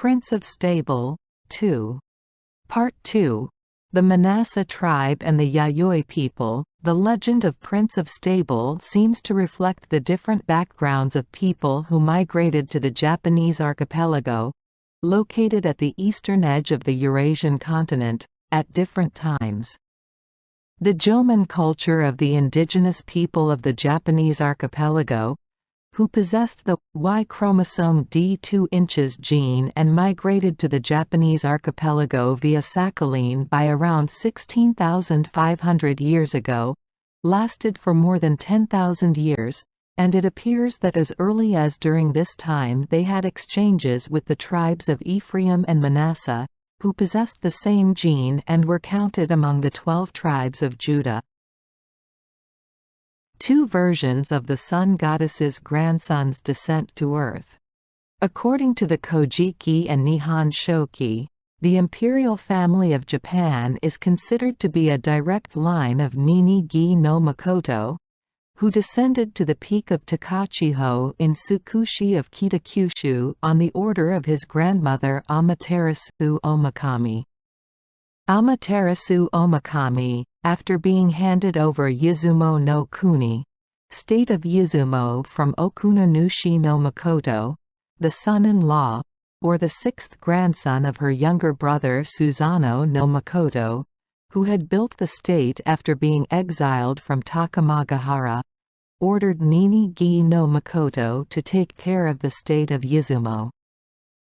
Prince of Stable, 2. Part 2. The Manasseh tribe and the Yayoi people. The legend of Prince of Stable seems to reflect the different backgrounds of people who migrated to the Japanese archipelago, located at the eastern edge of the Eurasian continent, at different times. The Jomon culture of the indigenous people of the Japanese archipelago, who possessed the Y chromosome D 2 gene and migrated to the Japanese archipelago via Sakhalin by around 16,500 years ago, lasted for more than 10,000 years, and it appears that as early as during this time they had exchanges with the tribes of Ephraim and Manasseh, who possessed the same gene and were counted among the 12 tribes of Judah. Two versions of the sun goddess's grandson's descent to earth. According to the Kojiki and Nihon Shoki, the imperial family of Japan is considered to be a direct line of Nini-gi no Makoto, who descended to the peak of Takachiho in Tsukushi of Kitakyushu on the order of his grandmother Amaterasu Omakami. Amaterasu Omakami, after being handed over Izumo no Kuni, state of Izumo from Okunanushi no Makoto, the son-in-law, or the sixth grandson of her younger brother Susanoo no Makoto, who had built the state after being exiled from Takamagahara, ordered Nini-gi no Makoto to take care of the state of Izumo.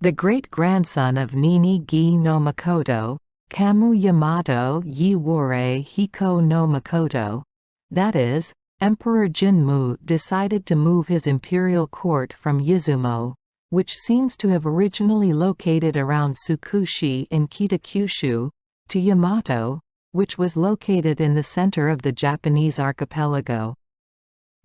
The great-grandson of Nini-gi no Makoto, Kamu Yamato Yiwore Hiko no Makoto, that is, Emperor Jinmu, decided to move his imperial court from Izumo, which seems to have originally located around Tsukushi in Kitakyushu, to Yamato, which was located in the center of the Japanese archipelago.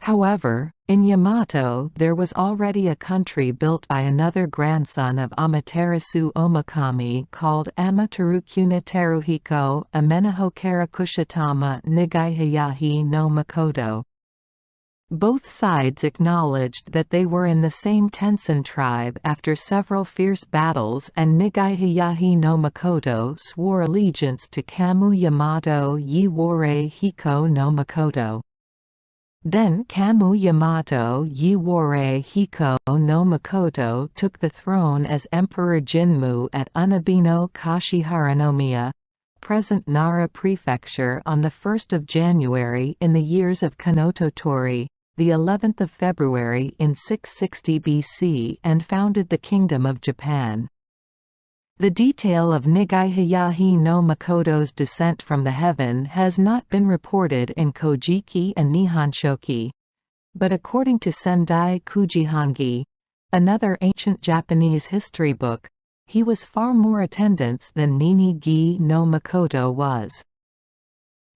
However, in Yamato there was already a country built by another grandson of Amaterasu Omakami called Amaterukuna Teruhiko Amenehokara Nigai Hayahi no Makoto. Both sides acknowledged that they were in the same Tensen tribe after several fierce battles, and Nigai Hayahi no Makoto swore allegiance to Kamu Yamato Yiwore Hiko no Makoto. Then Kamu Yamato Yiwore Hiko no Makoto took the throne as Emperor Jinmu at Unabino Kashiharanomiya, present Nara Prefecture, on 1 January in the years of Kanoto Tori, the 11th of February in 660 BC, and founded the Kingdom of Japan. The detail of Nigai Hayahi no Makoto's descent from the heaven has not been reported in Kojiki and Nihon Shoki, but according to Sendai Kujihangi, another ancient Japanese history book, he was far more attendance than Nini-gi no Makoto was.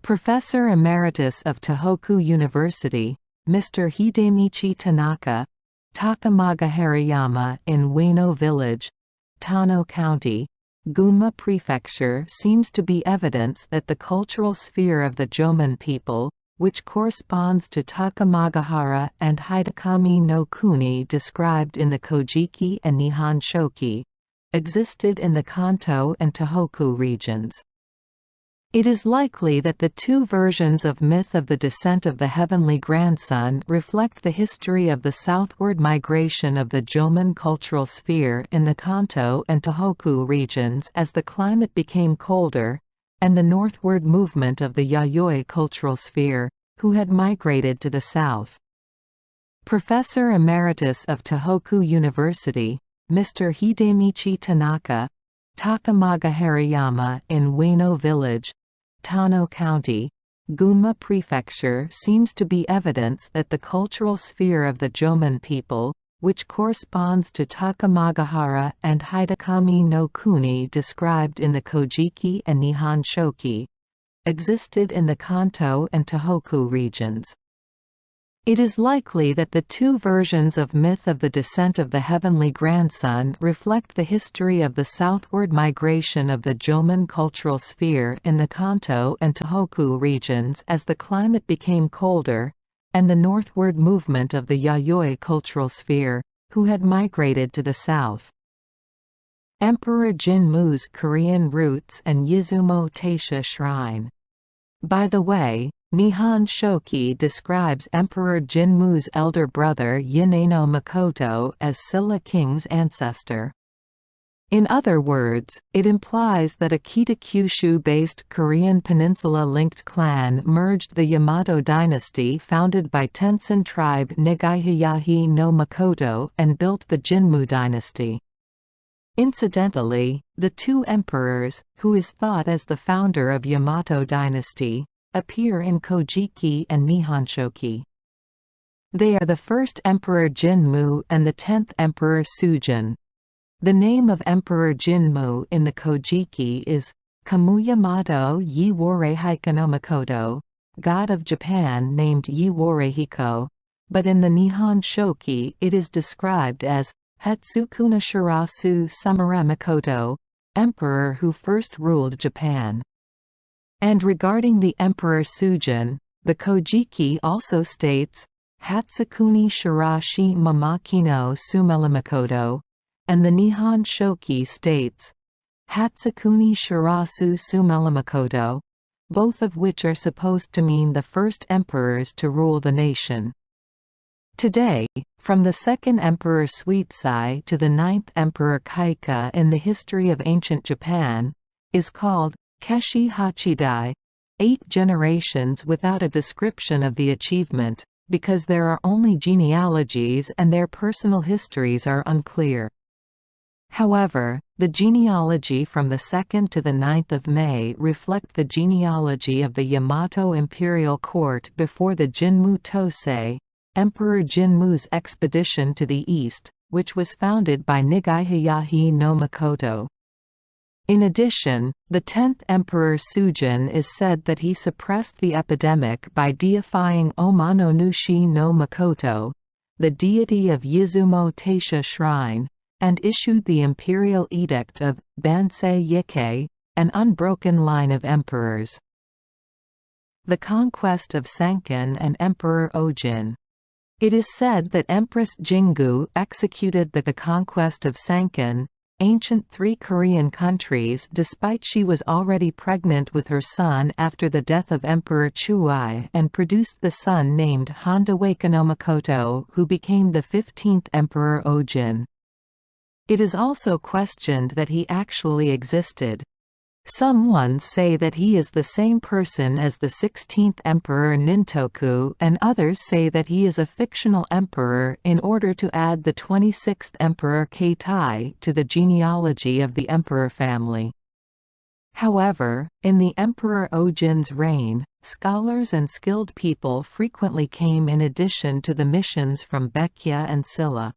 Professor Emeritus of Tohoku University, Mr. Hidemichi Tanaka, Takamaga Hariyama in Ueno Village, Tano County, Gunma Prefecture, seems to be evidence that the cultural sphere of the Jomon people, which corresponds to Takamagahara and Hidakami no Kuni described in the Kojiki and Nihon Shoki, existed in the Kanto and Tohoku regions. It is likely that the two versions of myth of the descent of the heavenly grandson reflect the history of the southward migration of the Jomon cultural sphere in the Kanto and Tohoku regions as the climate became colder, and the northward movement of the Yayoi cultural sphere, who had migrated to the south. Professor Emeritus of Tohoku University, Mr. Hidemichi Tanaka, Takamaga Hariyama in Ueno Village, Tano County, Gunma Prefecture, seems to be evidence that the cultural sphere of the Jomon people, which corresponds to Takamagahara and Hidakami no Kuni described in the Kojiki and Nihon Shoki, existed in the Kanto and Tohoku regions. It is likely that the two versions of myth of the descent of the heavenly grandson reflect the history of the southward migration of the Jomon cultural sphere in the Kanto and Tohoku regions as the climate became colder, and the northward movement of the Yayoi cultural sphere, who had migrated to the south. Emperor Jinmu's Korean roots and Izumo Taisha Shrine. By the way, Nihon Shoki describes Emperor Jinmu's elder brother Yinano Makoto as Silla King's ancestor. In other words, it implies that a Kitakyushu-based Korean peninsula-linked clan merged the Yamato dynasty founded by Tenzin tribe Nigaihayahi no Makoto and built the Jinmu dynasty. Incidentally, the two emperors, who is thought as the founder of Yamato dynasty, appear in Kojiki and Nihonshoki. They are the first Emperor Jinmu and the 10th Emperor Sujin. The name of Emperor Jinmu in the Kojiki is Kamuyamato Yiworehiko no Makoto, god of Japan named Yiworehiko, but in the Nihon Shoki it is described as Hetsukuna Shirasu Sumire Makoto, emperor who first ruled Japan. And regarding the Emperor Sujin, the Kojiki also states Hatsukuni Shirashi Mamakino Sumela Makoto, and the Nihon Shoki states Hatsukuni Shirasu Sumela Makoto, both of which are supposed to mean the first emperors to rule the nation. Today, from the 2nd Emperor Suisei to the 9th Emperor Kaika in the history of ancient Japan, is called Keshi Hachidai, 8 generations without a description of the achievement, because there are only genealogies and their personal histories are unclear. However, the genealogy from the 2nd to the 9th of May reflect the genealogy of the Yamato imperial court before the Jinmu Tosei, Emperor Jinmu's expedition to the east, which was founded by Nigaihayahi no Makoto. In addition, the 10th Emperor Sujin is said that he suppressed the epidemic by deifying Omano Nushi no Makoto, the deity of Izumo Taisha Shrine, and issued the imperial edict of Bansei Yikei, an unbroken line of emperors. The conquest of Sankin and Emperor Ojin. It is said that Empress Jingu executed the conquest of Sankin, ancient 3 Korean countries, despite she was already pregnant with her son after the death of Emperor Chuai, and produced the son named Hondawaika no Makoto, who became the 15th Emperor Ojin. It is also questioned that he actually existed. Some ones say that he is the same person as the 16th Emperor Nintoku, and others say that he is a fictional emperor in order to add the 26th Emperor Keitai to the genealogy of the emperor family. However, in the Emperor Ojin's reign, scholars and skilled people frequently came in addition to the missions from Baekje and Silla.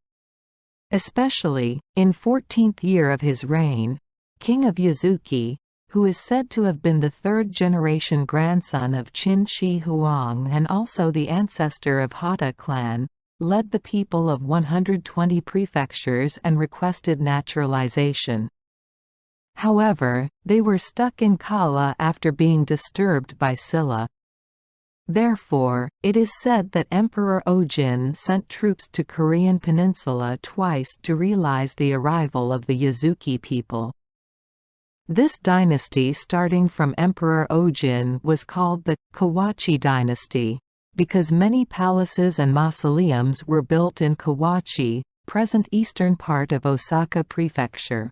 Especially, in 14th year of his reign, King of Yazuki, who is said to have been the 3rd-generation grandson of Qin Shi Huang and also the ancestor of Hata clan, led the people of 120 prefectures and requested naturalization. However, they were stuck in Kala after being disturbed by Silla. Therefore, it is said that Emperor Ojin sent troops to Korean peninsula twice to realize the arrival of the Yazuki people. This dynasty starting from Emperor Ojin was called the Kawachi dynasty, because many palaces and mausoleums were built in Kawachi, present eastern part of Osaka Prefecture.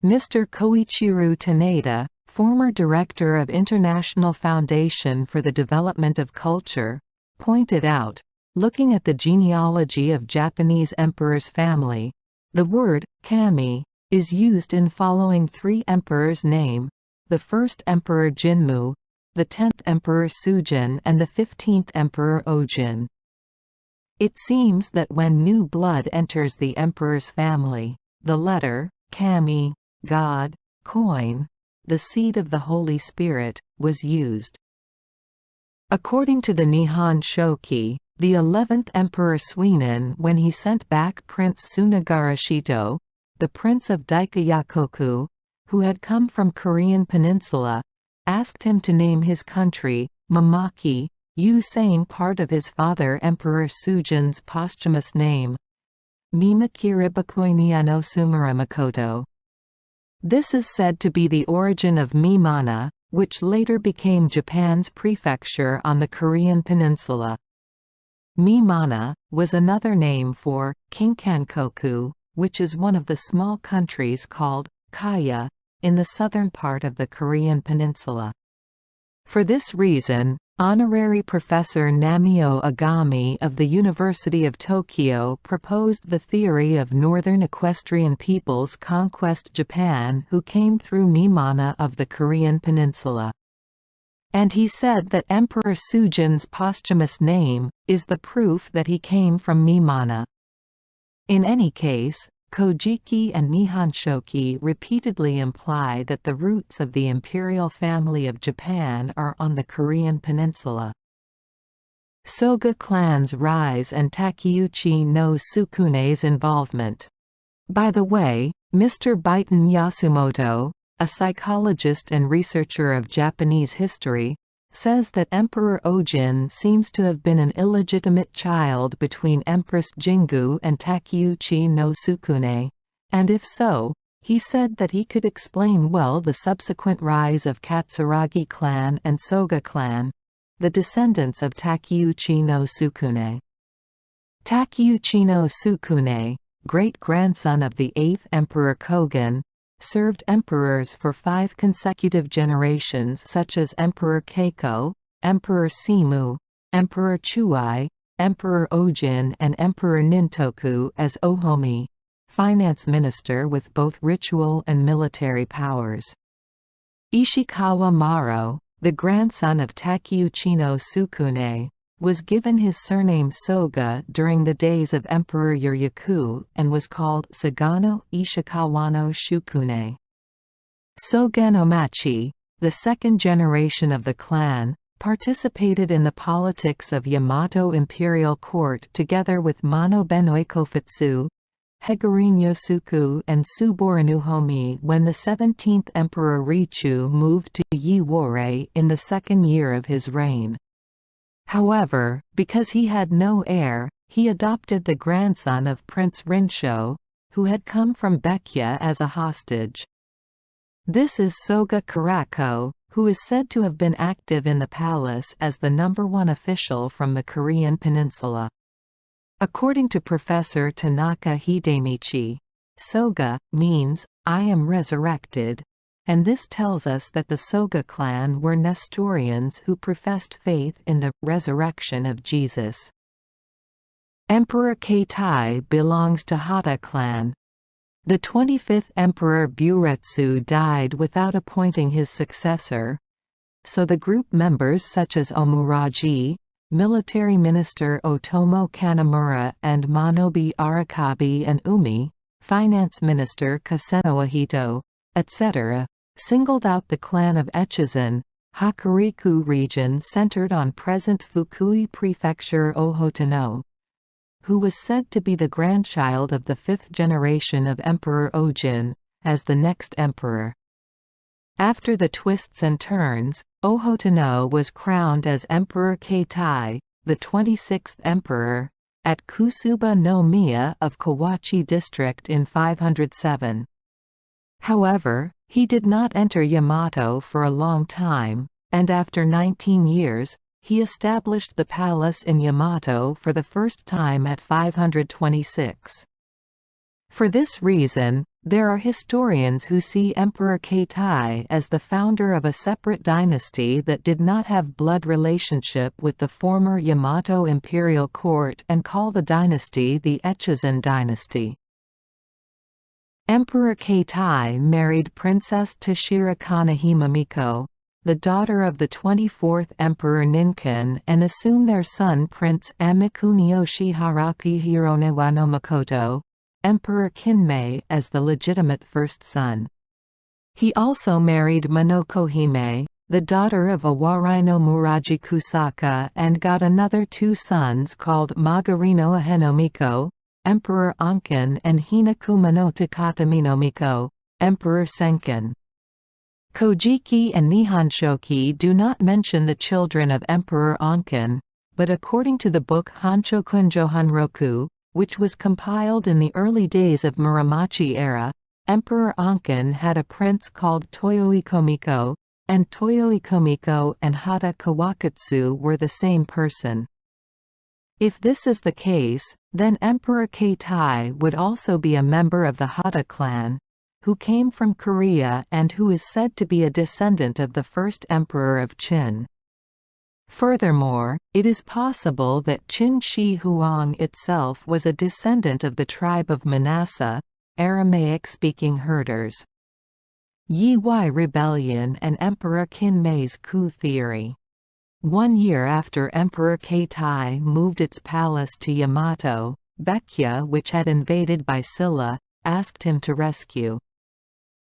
Mr. Koichiro Taneda, former director of International Foundation for the Development of Culture, pointed out, looking at the genealogy of Japanese emperor's family, the word kami is used in following 3 emperors' name, the 1st Emperor Jinmu, the 10th Emperor Sujin and the 15th Emperor Ojin. It seems that when new blood enters the emperor's family, the letter kami, God, coin, the seed of the Holy Spirit, was used. According to the Nihon Shoki, the 11th Emperor Suinin, when he sent back Prince Tsunagarashito, the Prince of Daikayakoku, who had come from Korean peninsula, asked him to name his country, Mamaki, saying part of his father Emperor Sujin's posthumous name, Mimakiribakoiniano Sumira Makoto, This is said to be the origin of Mimana, which later became Japan's prefecture on the Korean peninsula. Mimana was another name for Kinkankoku, which is one of the small countries called Kaya in the southern part of the Korean peninsula. For this reason, Honorary Professor Namio Agami of the University of Tokyo proposed the theory of northern equestrian peoples conquest Japan who came through Mimana of the Korean peninsula. And he said that Emperor Sujin's posthumous name is the proof that he came from Mimana. In any case, Kojiki and Nihonshoki repeatedly imply that the roots of the imperial family of Japan are on the Korean peninsula. Soga clan's rise and Takeuchi no Tsukune's involvement. By the way, Mr. Baiten Yasumoto, a psychologist and researcher of Japanese history, says that Emperor Ojin seems to have been an illegitimate child between Empress Jingu and Takeuchi no Tsukune, and if so, he said that he could explain well the subsequent rise of Katsuragi clan and Soga clan, the descendants of Takeuchi no Tsukune. Takeuchi no Tsukune, great-grandson of the 8th Emperor Kogen, served emperors for 5 consecutive generations such as Emperor Keiko, Emperor Simu, Emperor Chuai, Emperor Ojin and Emperor Nintoku as Ohomi, finance minister with both ritual and military powers. Ishikawa Maro, the grandson of Takeuchi no Tsukune, was given his surname Soga during the days of Emperor Yuryaku and was called Sagano Ishikawano Shukune. Soganomachi, the second generation of the clan, participated in the politics of Yamato imperial court together with Mano Benoikofutsu, Hegarin Yosuku and Tsuborinu when the 17th Emperor Richu moved to Yiwore in the second year of his reign. However, because he had no heir, he adopted the grandson of Prince Rinsho, who had come from Baekje as a hostage. This is Soga Karako, who is said to have been active in the palace as the #1 official from the Korean peninsula. According to Professor Tanaka Hidemichi, Soga means, "I am resurrected," and this tells us that the Soga clan were Nestorians who professed faith in the resurrection of Jesus. Emperor Keitai belongs to Hata clan. The 25th Emperor Buretsu died without appointing his successor, so the group members such as Omuraji, Military Minister Otomo Kanamura and Manobi Arakabi and Umi, Finance Minister Kaseno Ahito, etc., singled out the clan of Echizen, Hokuriku region centered on present Fukui Prefecture Ohotano, who was said to be the grandchild of the 5th generation of Emperor Ojin, as the next emperor. After the twists and turns, Ohotano was crowned as Emperor Keitai, the 26th emperor, at Kusuba no Miya of Kawachi district in 507. However, he did not enter Yamato for a long time, and after 19 years, he established the palace in Yamato for the first time at 526. For this reason, there are historians who see Emperor Keitai as the founder of a separate dynasty that did not have blood relationship with the former Yamato imperial court and call the dynasty the Echizen dynasty. Emperor Keitai married Princess Toshiro Kanehimamiko, the daughter of the 24th Emperor Ninken, and assumed their son Prince Amikuniyoshi Haraki Hironewa no Makoto, Emperor Kinmei, as the legitimate first son. He also married Monokohime, the daughter of Awarai no Muraji Kusaka, and got another 2 sons called Magarino Ahenomiko, Emperor Anken, and Hinakumo no Takatami no Miko, Emperor Senken. Kojiki and Nihonshoki do not mention the children of Emperor Anken, but according to the book Hanshokun Johanroku, which was compiled in the early days of Muromachi era, Emperor Ankin had a prince called Toyoikomiko, and Toyoikomiko and Hata Kawakatsu were the same person. If this is the case, then Emperor Keitai would also be a member of the Hata clan, who came from Korea and who is said to be a descendant of the first emperor of Qin. Furthermore, it is possible that Qin Shi Huang itself was a descendant of the tribe of Manasseh, Aramaic-speaking herders. Yiwei Rebellion and Emperor Kinmei's coup theory. 1 year after Emperor Keitai moved its palace to Yamato, Baekje, which had invaded by Silla, asked him to rescue.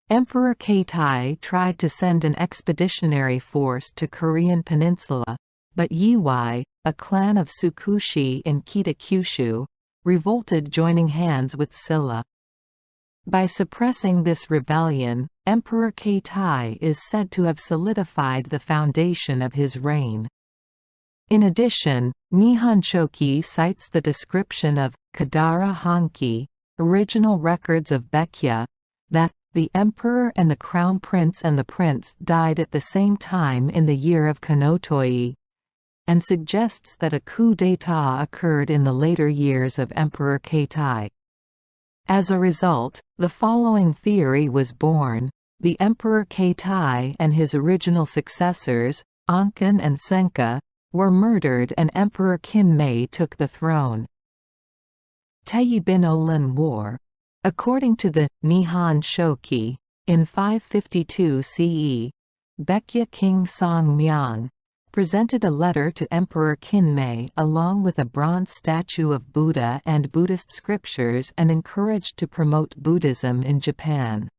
Emperor Keitai tried to send an expeditionary force to Korean peninsula, but Yiwei, a clan of Tsukushi in Kitakyushu, revolted, joining hands with Silla. By suppressing this rebellion, Emperor Keitai is said to have solidified the foundation of his reign. In addition, Nihon Shoki cites the description of Kadara Hanki, original records of Baekje, that the emperor and the crown prince and the prince died at the same time in the year of Kanotoi, and suggests that a coup d'état occurred in the later years of Emperor Keitai. As a result, the following theory was born: the Emperor Keitai and his original successors, Ankin and Senka, were murdered and Emperor Kinmei took the throne. Taibinolan War. According to the Nihon Shoki, in 552 CE, Baekje King Songmyang presented a letter to Emperor Kinmei along with a bronze statue of Buddha and Buddhist scriptures and encouraged to promote Buddhism in Japan.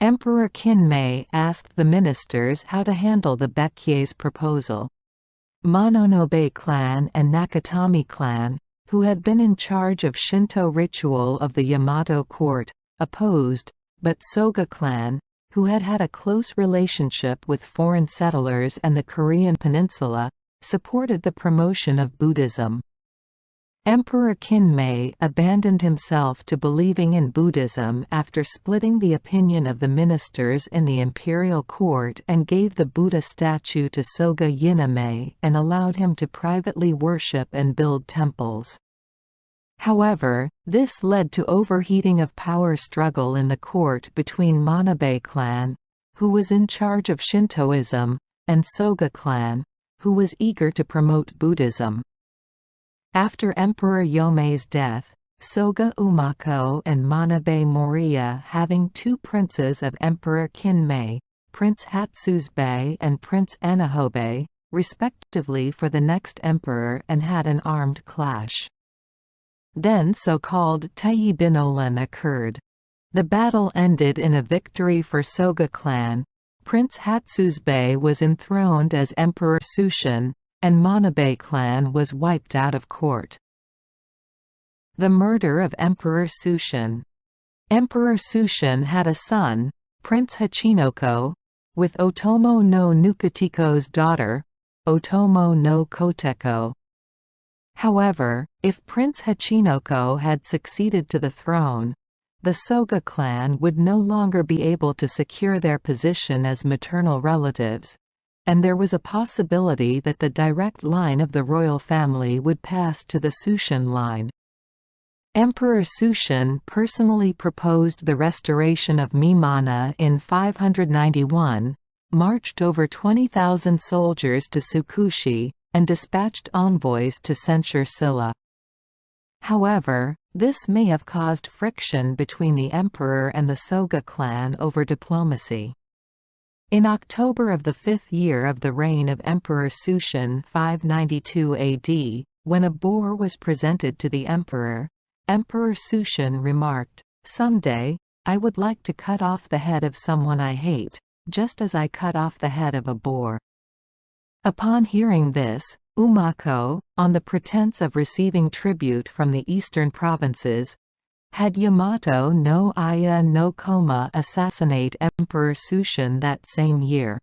Emperor Kinmei asked the ministers how to handle the Baekje's proposal. Mononobe clan and Nakatomi clan, who had been in charge of Shinto ritual of the Yamato court, opposed, but Soga clan, who had had a close relationship with foreign settlers and the Korean peninsula, supported the promotion of Buddhism. Emperor Kinmei abandoned himself to believing in Buddhism after splitting the opinion of the ministers in the imperial court and gave the Buddha statue to Soga Yiname and allowed him to privately worship and build temples. However, this led to overheating of power struggle in the court between Manabe clan, who was in charge of Shintoism, and Soga clan, who was eager to promote Buddhism. After Emperor Yomei's death, Soga Umako and Manabe Moriya, having two princes of Emperor Kinmei, Prince Hatsuzbe and Prince Enahobe, respectively, for the next emperor and had an armed clash. Then so-called Taibinolan occurred. The battle ended in a victory for Soga clan. Prince Hatsuzbe was enthroned as Emperor Sushin, and Manabe clan was wiped out of court. The murder of Emperor Sushin. Emperor Sushin had a son, Prince Hachinoko, with Otomo no Nukatiko's daughter, Otomo no Koteko. However, if Prince Hachinoko had succeeded to the throne, the Soga clan would no longer be able to secure their position as maternal relatives, and there was a possibility that the direct line of the royal family would pass to the Sushin line. Emperor Sushin personally proposed the restoration of Mimana in 591, marched over 20,000 soldiers to Tsukushi, and dispatched envoys to censure Silla. However, this may have caused friction between the emperor and the Soga clan over diplomacy. In October of the 5th year of the reign of Emperor Sushin 592 AD, when a boar was presented to the emperor, Emperor Sushin remarked, "Someday, I would like to cut off the head of someone I hate, just as I cut off the head of a boar." Upon hearing this, Umako, on the pretense of receiving tribute from the eastern provinces, had Yamato no Aya no Koma assassinate Emperor Sushin that same year.